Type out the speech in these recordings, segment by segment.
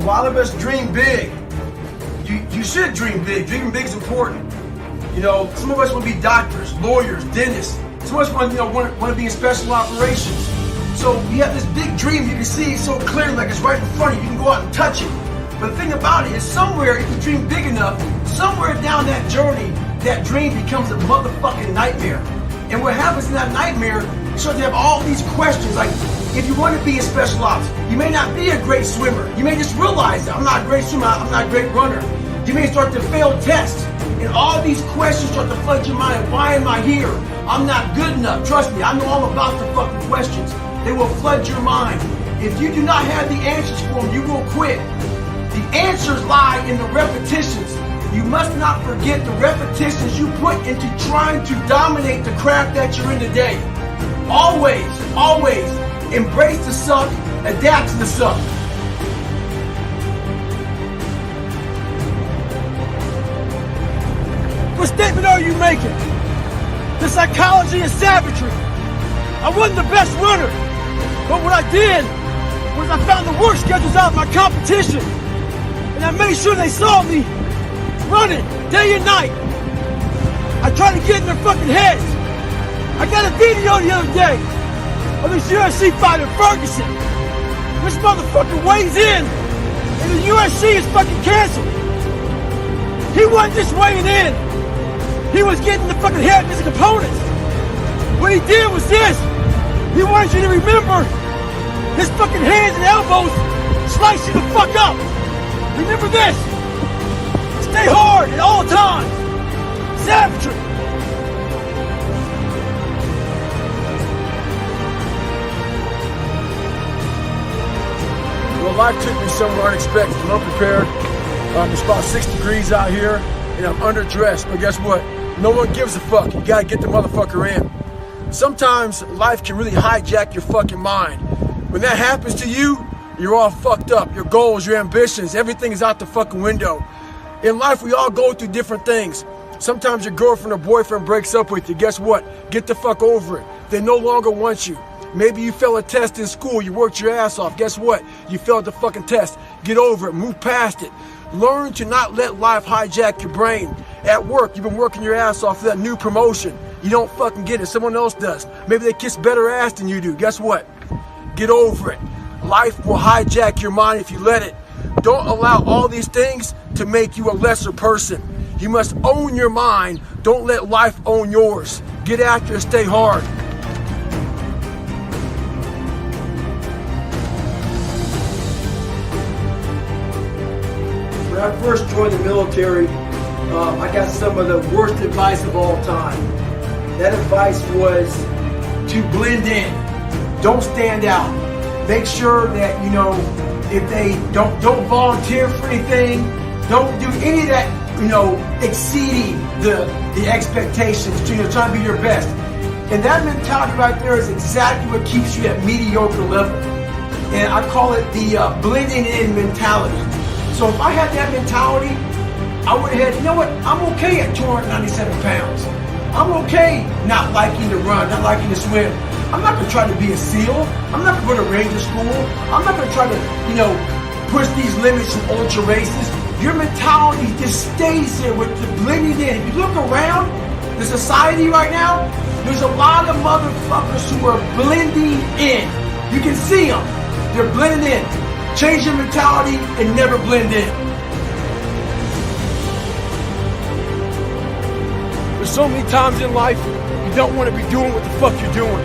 lot of us dream big. You should dream big. Dreaming big is important. You know, some of us want to be doctors, lawyers, dentists. Some of us want to be in special operations. So we have this big dream. You can see it so clearly, like it's right in front of you. You can go out and touch it. But the thing about it is somewhere, if you dream big enough, somewhere down that journey, that dream becomes a motherfucking nightmare. And what happens in that nightmare, you start to have all these questions. Like, if you want to be in special ops, you may not be a great swimmer. You may just realize that I'm not a great swimmer, I'm not a great runner. You may start to fail tests. And all these questions start to flood your mind. Why am I here? I'm not good enough. Trust me, I know all about the fucking questions. They will flood your mind. If you do not have the answers for them, you will quit. The answers lie in the repetitions. You must not forget the repetitions you put into trying to dominate the craft that you're in today. Always, always embrace the suck, adapt to the suck. What statement are you making? The psychology is savagery. I wasn't the best runner, but what I did was I found the work schedules out of my competition, and I made sure they saw me running day and night. I tried to get in their fucking heads. I got a video the other day of this UFC fighter, Ferguson. This motherfucker weighs in, and the UFC is fucking canceled. He wasn't just weighing in. He was getting the fucking head of his opponents. What he did was this. He wanted you to remember his fucking hands and elbows slice you the fuck up. Remember this. Stay hard at all times. Savagery. Well, life took me somewhere unexpected and unprepared. It's about 6 degrees out here, and I'm underdressed. But guess what? No one gives a fuck. You gotta get the motherfucker in. Sometimes life can really hijack your fucking mind. When that happens to you, you're all fucked up. Your goals, your ambitions, everything is out the fucking window. In life, we all go through different things. Sometimes your girlfriend or boyfriend breaks up with you. Guess what? Get the fuck over it. They no longer want you. Maybe you failed a test in school. You worked your ass off. Guess what? You failed the fucking test. Get over it. Move past it. Learn to not let life hijack your brain. At work, you've been working your ass off for that new promotion. You don't fucking get it. Someone else does. Maybe they kiss better ass than you do. Guess what? Get over it. Life will hijack your mind if you let it. Don't allow all these things to make you a lesser person. You must own your mind. Don't let life own yours. Get after it. Stay hard. When I first joined the military, I got some of the worst advice of all time. That advice was to blend in. Don't stand out. Make sure that, you know, if they don't volunteer for anything, don't do any of that, you know, exceeding the expectations, you know, trying to be your best. And that mentality right there is exactly what keeps you at mediocre level. And I call it the blending in mentality. So if I had that mentality, I would have had, you know what, I'm okay at 297 pounds. I'm okay not liking to run, not liking to swim. I'm not going to try to be a SEAL. I'm not going to go to Ranger School. I'm not going to try to, you know, push these limits in ultra races. Your mentality just stays there with the blending in. If you look around the society right now, there's a lot of motherfuckers who are blending in. You can see them. They're blending in. Change your mentality and never blend in. There's so many times in life you don't want to be doing what the fuck you're doing.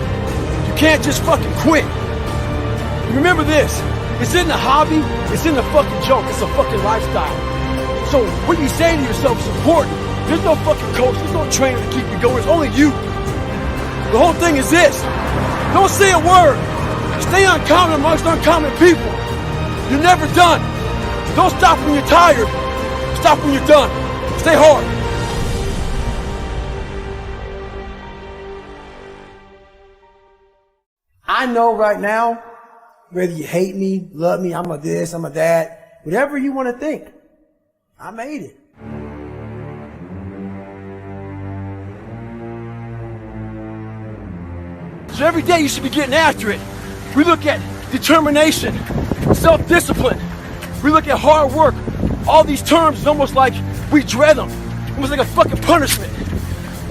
You can't just fucking quit. Remember this, it's in the hobby, it's in the fucking joke, it's a fucking lifestyle. So what you say to yourself is important. There's no fucking coach, there's no trainer to keep you going, it's only you. The whole thing is this, don't say a word. Stay uncommon amongst uncommon people. You're never done. Don't stop when you're tired. Stop when you're done. Stay hard. I know right now, whether you hate me, love me, I'm a this, I'm a that, whatever you want to think, I made it. So every day you should be getting after it. We look at determination, self-discipline, We look at hard work. All these terms is almost like we dread them. Almost like a fucking punishment.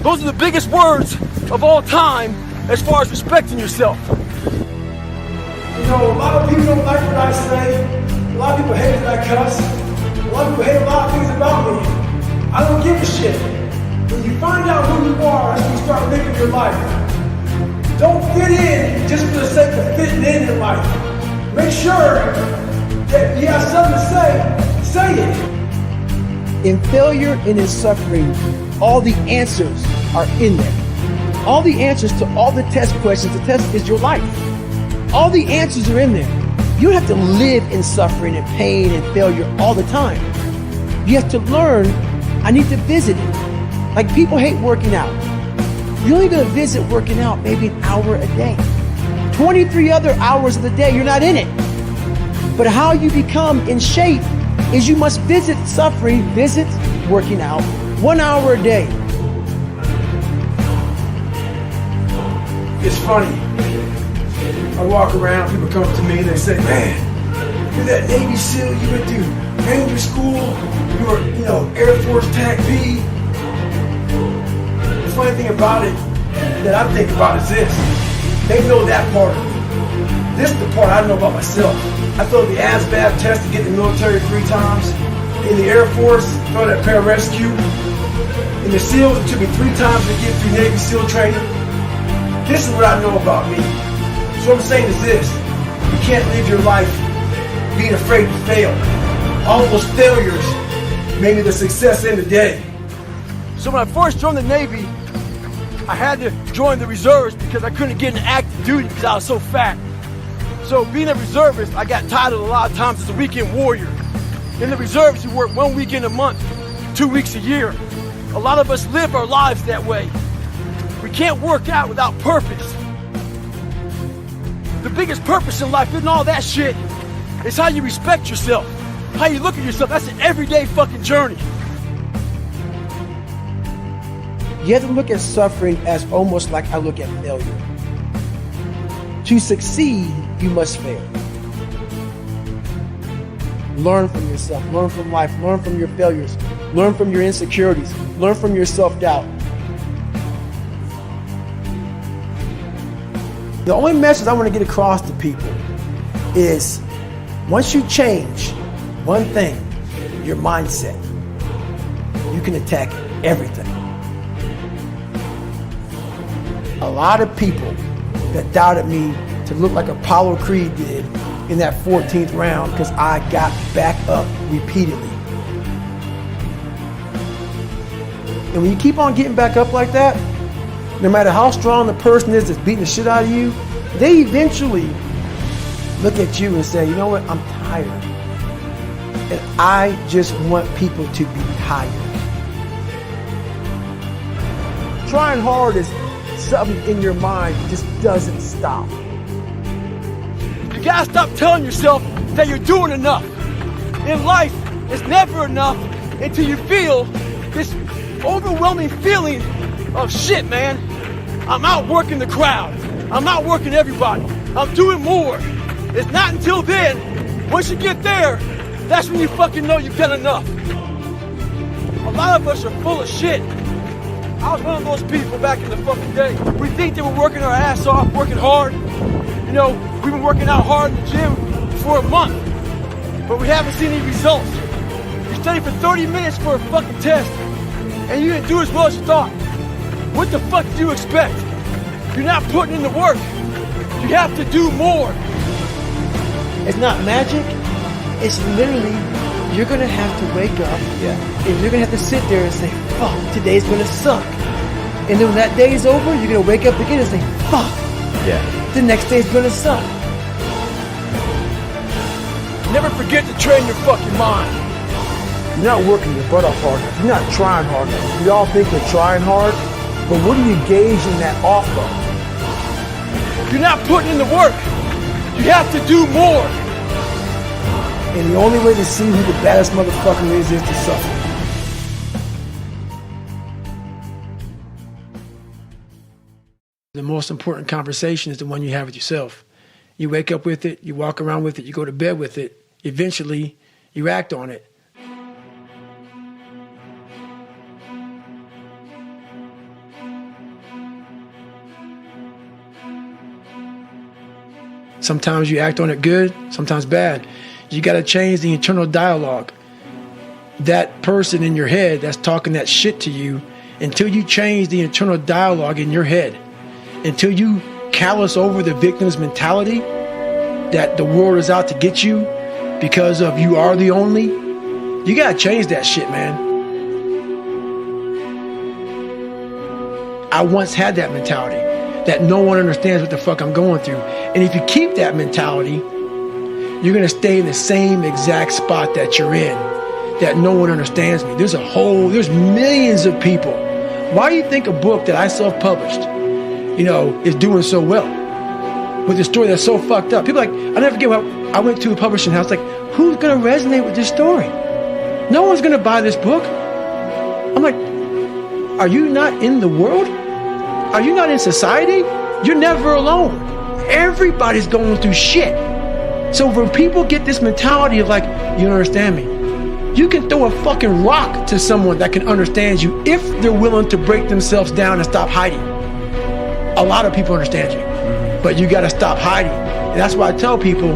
Those are the biggest words of all time as far as respecting yourself. You know, a lot of people don't like what I say. A lot of people hate that I cuss. A lot of people hate a lot of things about me. I don't give a shit. When you find out who you are, that's when you start living your life. Don't fit in just for the sake of fitting in life. Make sure that you have something to say it. In failure and in suffering, all the answers are in there. All the answers to all the test questions. The test is your life. All the answers are in there. You don't have to live in suffering and pain and failure all the time. You have to learn, I need to visit it. Like people hate working out. You're only gonna visit working out maybe an hour a day. 23 other hours of the day, you're not in it. But how you become in shape is you must visit suffering, visit working out 1 hour a day. It's funny. I walk around, people come to me and they say, man, you're that Navy SEAL, you went to Ranger School, you were, Air Force TAC B. The funny thing about it that I think about is this. They know that part of me. This is the part I know about myself. I failed the ASVAB test to get in the military 3 times. In the Air Force, failed that pararescue. In the SEALs, it took me 3 times to get through Navy SEAL training. This is what I know about me. So what I'm saying is this. You can't live your life being afraid to fail. All those failures made me the success in the day. So when I first joined the Navy, I had to join the reserves because I couldn't get into active duty because I was so fat. So being a reservist, I got titled a lot of times as a weekend warrior. In the reserves, you work 1 weekend a month, 2 weeks a year. A lot of us live our lives that way. We can't work out without purpose. The biggest purpose in life isn't all that shit. It's how you respect yourself, how you look at yourself. That's an everyday fucking journey. You have to look at suffering as almost like I look at failure. To succeed, you must fail. Learn from yourself, learn from life, learn from your failures, learn from your insecurities, learn from your self-doubt. The only message I want to get across to people is once you change one thing, your mindset, you can attack everything. A lot of people that doubted me to look like Apollo Creed did in that 14th round because I got back up repeatedly. And when you keep on getting back up like that, no matter how strong the person is that's beating the shit out of you, they eventually look at you and say, you know what, I'm tired. And I just want people to be tired. Trying hard is something in your mind that just doesn't stop. You gotta stop telling yourself that you're doing enough. In life, it's never enough until you feel this overwhelming feeling of shit, man. I'm outworking the crowd. I'm outworking everybody. I'm doing more. It's not until then, once you get there, that's when you fucking know you've done enough. A lot of us are full of shit. I was one of those people back in the fucking day. We think that we're working our ass off, working hard. You know, we've been working out hard in the gym for a month, but we haven't seen any results. You studied for 30 minutes for a fucking test, and you didn't do as well as you thought. What the fuck do you expect? You're not putting in the work. You have to do more. It's not magic. It's literally, you're gonna have to wake up and you're gonna have to sit there and say, fuck, today's gonna suck. And then when that day is over, you're gonna wake up again and say, fuck, the next day's gonna suck. Never forget to train your fucking mind. You're not working your butt off hard enough. You're not trying hard enough. We all think we're trying hard, but what are you gauging that off of? You're not putting in the work. You have to do more. And the only way to see who the baddest motherfucker is to suffer. The most important conversation is the one you have with yourself. You wake up with it, you walk around with it, you go to bed with it. Eventually, you act on it. Sometimes you act on it good, sometimes bad. You got to change the internal dialogue. That person in your head that's talking that shit to you, until you change the internal dialogue in your head, until you callous over the victim's mentality that the world is out to get you because of you are the only, you got to change that shit, man. I once had that mentality that no one understands what the fuck I'm going through. And if you keep that mentality, you're going to stay in the same exact spot that you're in, that no one understands me. There's millions of people. Why do you think a book that I self-published, is doing so well with a story that's so fucked up? People are like, I'll never forget when I went to a publishing house, like, who's going to resonate with this story? No one's going to buy this book. I'm like, are you not in the world? Are you not in society? You're never alone. Everybody's going through shit. So when people get this mentality of like, you don't understand me, you can throw a fucking rock to someone that can understand you if they're willing to break themselves down and stop hiding. A lot of people understand you, but you got to stop hiding. And that's why I tell people,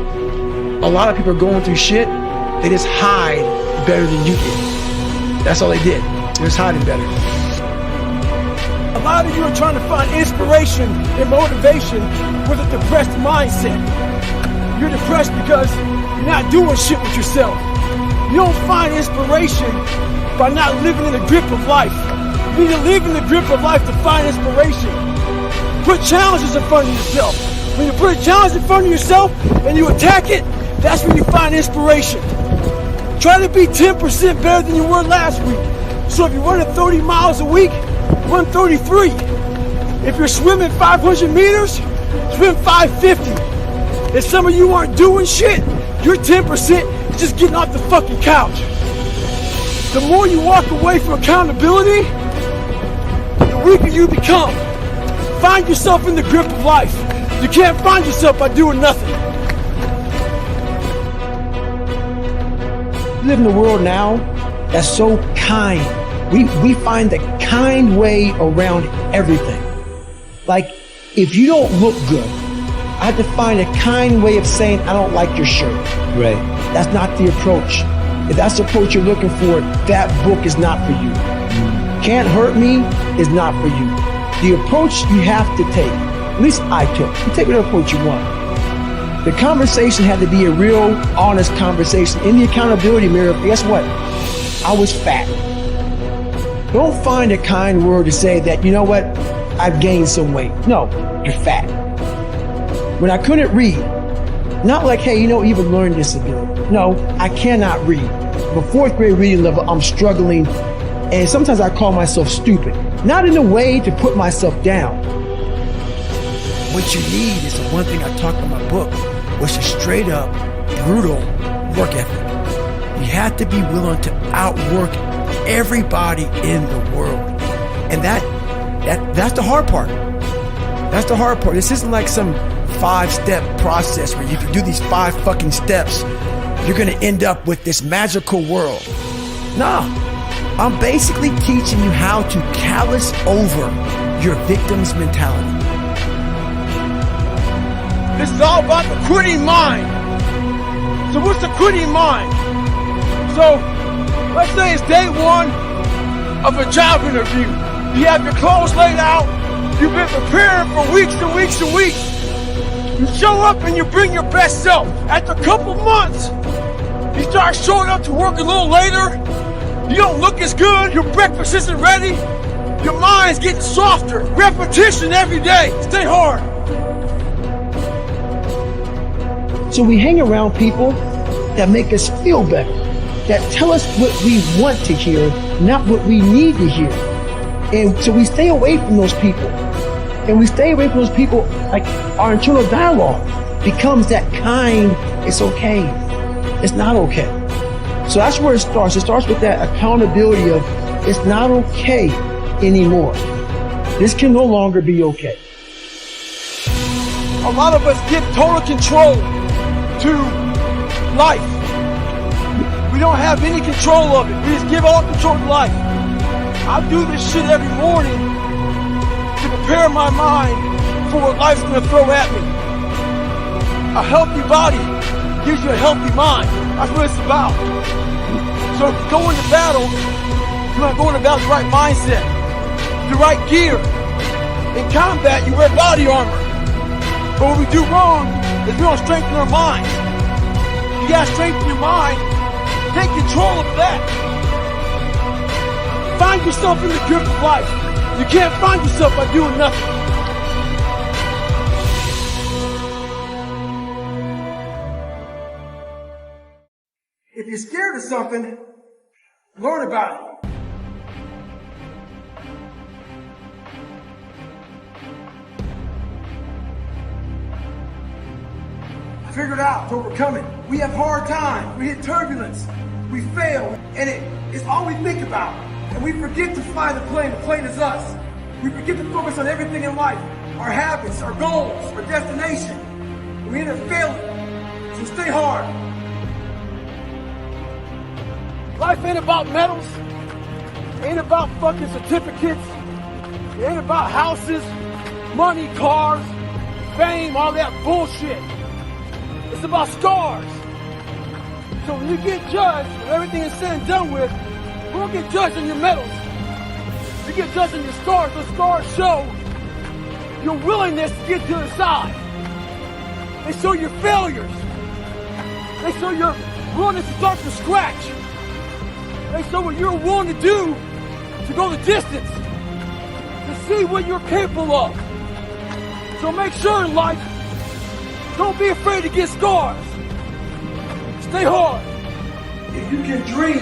a lot of people are going through shit. They just hide better than you did. That's all they did. They're just hiding better. A lot of you are trying to find inspiration and motivation with a depressed mindset. You're depressed because you're not doing shit with yourself. You don't find inspiration by not living in the grip of life. You need to live in the grip of life to find inspiration. Put challenges in front of yourself. When you put a challenge in front of yourself and you attack it, that's when you find inspiration. Try to be 10% better than you were last week. So if you're running 30 miles a week, run 33. If you're swimming 500 meters, swim 550. If some of you aren't doing shit, your 10% is just getting off the fucking couch. The more you walk away from accountability, the weaker you become. Find yourself in the grip of life. You can't find yourself by doing nothing. We live in a world now that's so kind. We find the kind way around everything. Like, if you don't look good, I have to find a kind way of saying, I don't like your shirt. Right. That's not the approach. If that's the approach you're looking for, that book is not for you. Can't Hurt Me is not for you. The approach you have to take, at least I took, you take whatever approach you want. The conversation had to be a real, honest conversation. In the accountability mirror, guess what? I was fat. Don't find a kind word to say that, you know what, I've gained some weight. No, you're fat. When I couldn't read, not like, hey, you have a learning disability. No, I cannot read. The 4th grade reading level, I'm struggling, and sometimes I call myself stupid. Not in a way to put myself down. What you need is the one thing I talked about in my book, was a straight up, brutal work ethic. You have to be willing to outwork everybody in the world. And that's the hard part. That's the hard part. This isn't like some 5-step process where you can do these 5 fucking steps, you're gonna end up with this magical world. Nah, I'm basically teaching you how to callous over your victim's mentality. This is all about the quitting mind. So what's the quitting mind? So let's say it's day 1 of a job interview. You have your clothes laid out. You've been preparing for weeks and weeks and weeks. You show up and you bring your best self. After a couple months, you start showing up to work a little later. You don't look as good. Your breakfast isn't ready. Your mind's getting softer. Repetition every day. Stay hard. So we hang around people that make us feel better, that tell us what we want to hear, not what we need to hear. And so we stay away from those people. And we stay away from those people, like our internal dialogue becomes that kind, it's okay, it's not okay. So that's where it starts. It starts with that accountability of it's not okay anymore. This can no longer be okay. A lot of us give total control to life. We don't have any control of it. We just give all control to life. I do this shit every morning to prepare my mind for what life's gonna throw at me. A healthy body gives you a healthy mind. That's what it's about. So if you go into battle, you want to go into battle with the right mindset, the right gear. In combat, you wear body armor. But what we do wrong is we don't strengthen our minds. You gotta strengthen your mind. Take control of that. Find yourself in the grip of life. You can't find yourself by doing nothing. If you're scared of something, learn about it. Figure it out to overcome it. We have hard times, we hit turbulence, we fail, and it's all we think about. And we forget to fly the plane is us. We forget to focus on everything in life, our habits, our goals, our destination. We end up failing, so stay hard. Life ain't about medals, ain't about fucking certificates, it ain't about houses, money, cars, fame, all that bullshit. It's about scars. So when you get judged, when everything is said and done with, you won't get judged on your medals. You get judged on your scars. Those scars show your willingness to get to the side. They show your failures. They show your willingness to start from scratch. They show what you're willing to do to go the distance, to see what you're capable of. So make sure in life, don't be afraid to get scars. Stay hard. If you can dream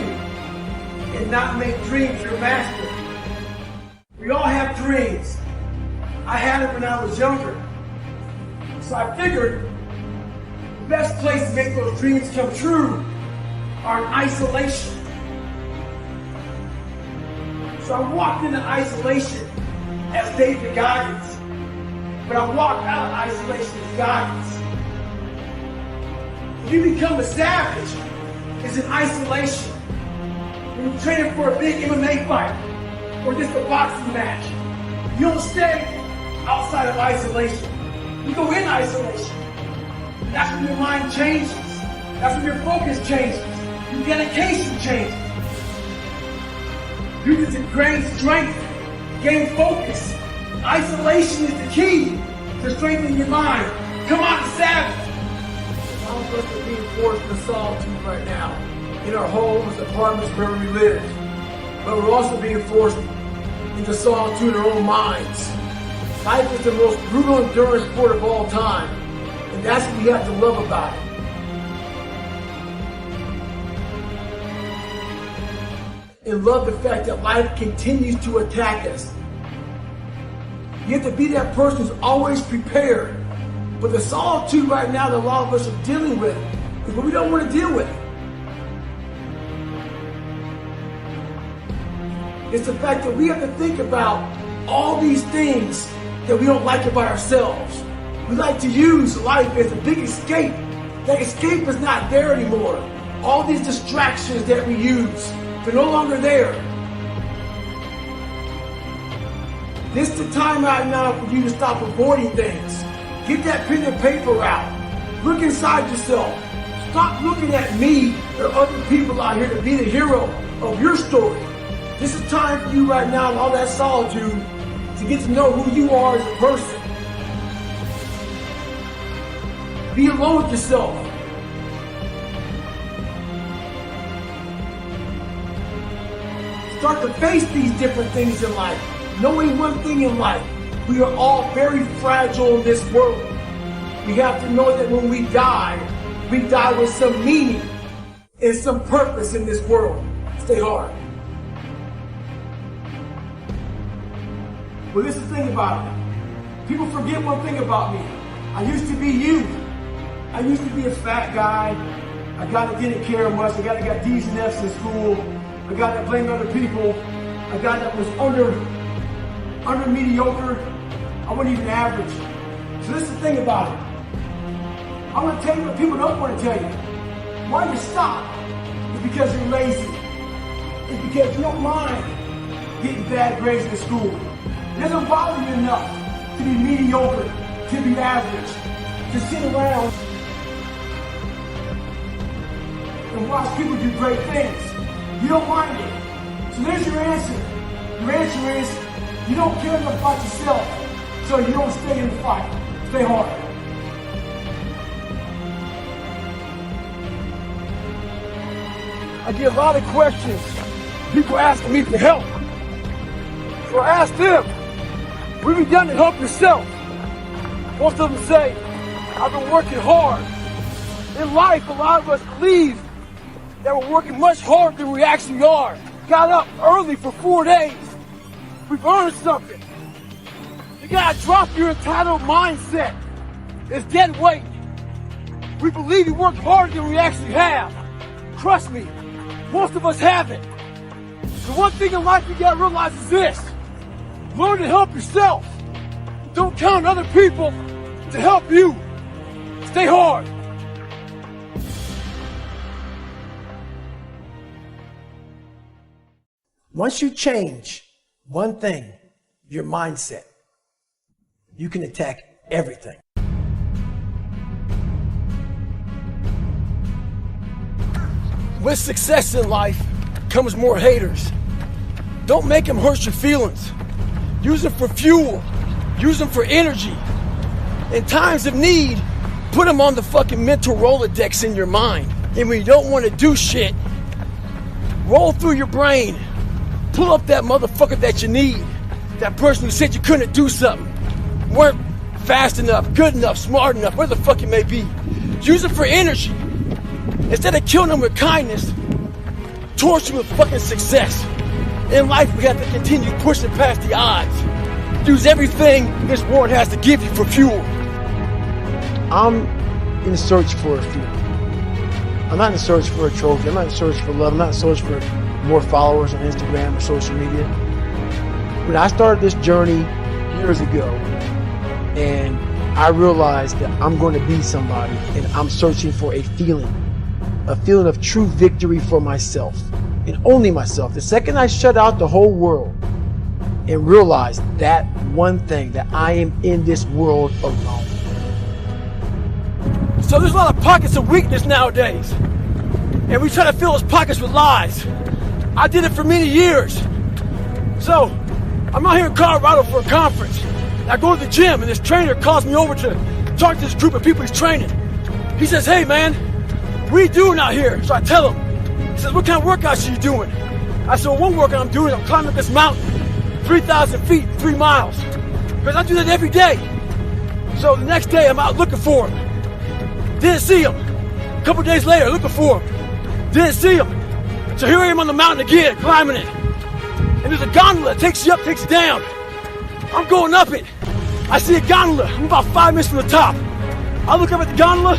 and not make dreams your master. We all have dreams. I had it when I was younger. So I figured the best place to make those dreams come true are in isolation. So I walked into isolation as David Goggins, but I walked out of isolation as Goggins. When you become a savage, it's in isolation. When you're training for a big MMA fight or just a boxing match, you don't stay outside of isolation. You go in isolation. That's when your mind changes. That's when your focus changes. Your dedication changes. You just gain strength, gain focus. Isolation is the key to strengthening your mind. Come on, savage. All of us are being forced into solitude right now, in our homes, apartments, wherever we live. But we're also being forced into solitude in our own minds. Life is the most brutal endurance sport of all time, and that's what we have to love about it. And love the fact that life continues to attack us. You have to be that person who's always prepared. But the solitude right now that a lot of us are dealing with is what we don't want to deal with. It's the fact that we have to think about all these things that we don't like about ourselves. We like to use life as a big escape. That escape is not there anymore. All these distractions that we use, they're no longer there. This is the time right now for you to stop avoiding things. Get that pen and paper out. Look inside yourself. Stop looking at me or other people out here to be the hero of your story. This is time for you right now in all that solitude to get to know who you are as a person. Be alone with yourself. Start to face these different things in life. Knowing one thing in life, we are all very fragile in this world. We have to know that when we die with some meaning and some purpose in this world. Stay hard. Well, this is the thing about it. People forget one thing about me. I used to be you. I used to be a fat guy. A guy that didn't care much. A guy that got D's and F's in school. A guy that blamed other people. A guy that was under mediocre. I wasn't even average. So this is the thing about it. I'm going to tell you what people don't want to tell you. Why you stop? It's because you're lazy. It's because you don't mind getting bad grades in school. It doesn't bother you enough to be mediocre, to be average, to sit around and watch people do great things. You don't mind it. So there's your answer. Your answer is you don't care enough about yourself, so you don't stay in the fight. Stay hard. I get a lot of questions. People asking me for help. So I ask them, what have you done to help yourself? Most of them say, I've been working hard. In life, a lot of us believe that we're working much harder than we actually are. Got up early for 4 days. We've earned something. You gotta drop your entitled mindset. It's dead weight. We believe we work harder than we actually have. Trust me, most of us haven't. The one thing in life you gotta realize is this. Learn to help yourself. Don't count on other people to help you. Stay hard. Once you change one thing, your mindset, you can attack everything. With success in life comes more haters. Don't make them hurt your feelings. Use them for fuel. Use them for energy. In times of need, put them on the fucking mental Rolodex in your mind. And when you don't want to do shit, roll through your brain. Pull up that motherfucker that you need. That person who said you couldn't do something. Weren't fast enough, good enough, smart enough, whatever the fuck it may be. Use it for energy. Instead of killing them with kindness, torture them with fucking success. In life, we have to continue pushing past the odds. Use everything this world has to give you for fuel. I'm in search for a feeling. I'm not in search for a trophy. I'm not in search for love. I'm not in search for more followers on Instagram or social media. When I started this journey years ago, and I realized that I'm going to be somebody, and I'm searching for a feeling of true victory for myself, and only myself. The second I shut out the whole world and realized that one thing, that I am in this world alone. So there's a lot of pockets of weakness nowadays. And we try to fill those pockets with lies. I did it for many years. So I'm out here in Colorado for a conference. I go to the gym and this trainer calls me over to talk to this group of people he's training. He says, hey man, what are you doing out here? So I tell him. He says, what kind of workouts are you doing? I said, well, one workout I'm doing, I'm climbing up this mountain, 3,000 feet, 3 miles. Because I do that every day. So the next day I'm out looking for him. Didn't see him. A couple days later, looking for him. Didn't see him. So here I am on the mountain again, climbing it. And there's a gondola that takes you up, takes you down. I'm going up it. I see a gondola. I'm about 5 minutes from the top. I look up at the gondola.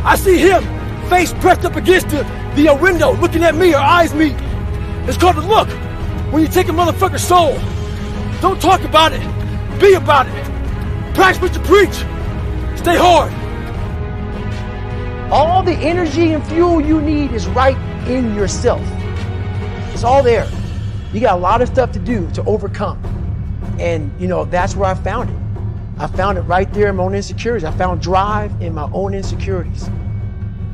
I see him, face pressed up against the window, looking at me. Our eyes meet. It's called the look. When you take a motherfucker's soul, don't talk about it. Be about it. Practice what you preach. Stay hard. All the energy and fuel you need is right in yourself. It's all there. You got a lot of stuff to do to overcome. And, that's where I found it. I found it right there in my own insecurities. I found drive in my own insecurities.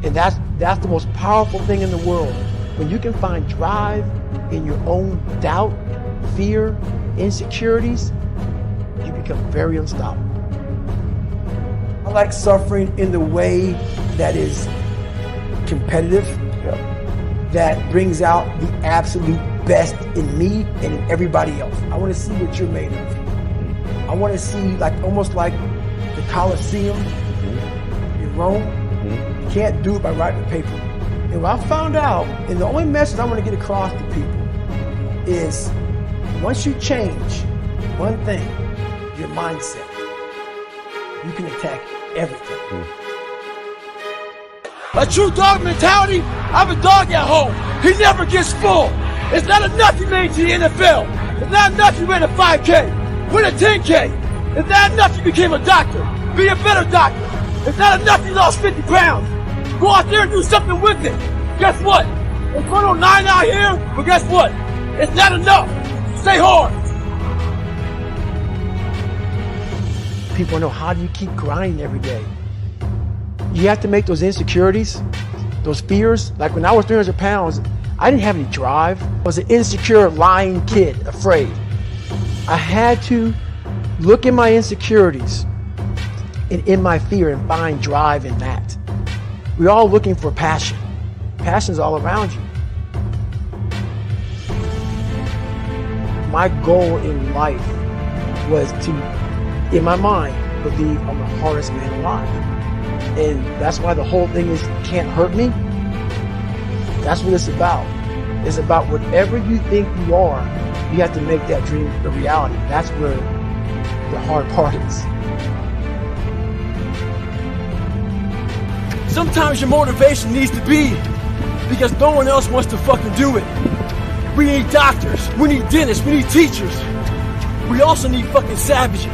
And that's the most powerful thing in the world. When you can find drive in your own doubt, fear, insecurities, you become very unstoppable. I like suffering in the way that is competitive, that brings out the absolute best in me and in everybody else. I want to see what you're made of. I want to see almost like the Colosseum in Rome. You can't do it by writing a paper. And what I found out, and the only message I want to get across to people is once you change one thing, your mindset, you can attack everything. A true dog mentality, I have a dog at home. He never gets full. It's not enough you made to the NFL. It's not enough you ran a 5K. Win a 10K. It's not enough you became a doctor. Be a better doctor. It's not enough you lost 50 pounds. Go out there and do something with it. Guess what? We're going on 9 out here, but guess what? It's not enough. Stay hard. People know, how do you keep grinding every day? You have to make those insecurities, those fears. Like when I was 300 pounds, I didn't have any drive. I was an insecure, lying kid, afraid. I had to look at my insecurities and in my fear and find drive in that. We're all looking for passion. Passion's all around you. My goal in life was to, in my mind, believe I'm the hardest man alive. And that's why the whole thing is can't hurt me. That's what it's about. It's about whatever you think you are, you have to make that dream a reality. That's where the hard part is. Sometimes your motivation needs to be because no one else wants to fucking do it. We need doctors, we need dentists, we need teachers. We also need fucking savages.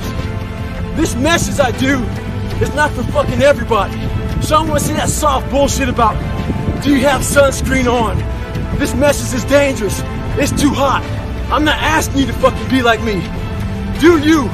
This message I do is not for fucking everybody. So I don't want to say that soft bullshit about, do you have sunscreen on? This message is dangerous. It's too hot. I'm not asking you to fucking be like me. Do you?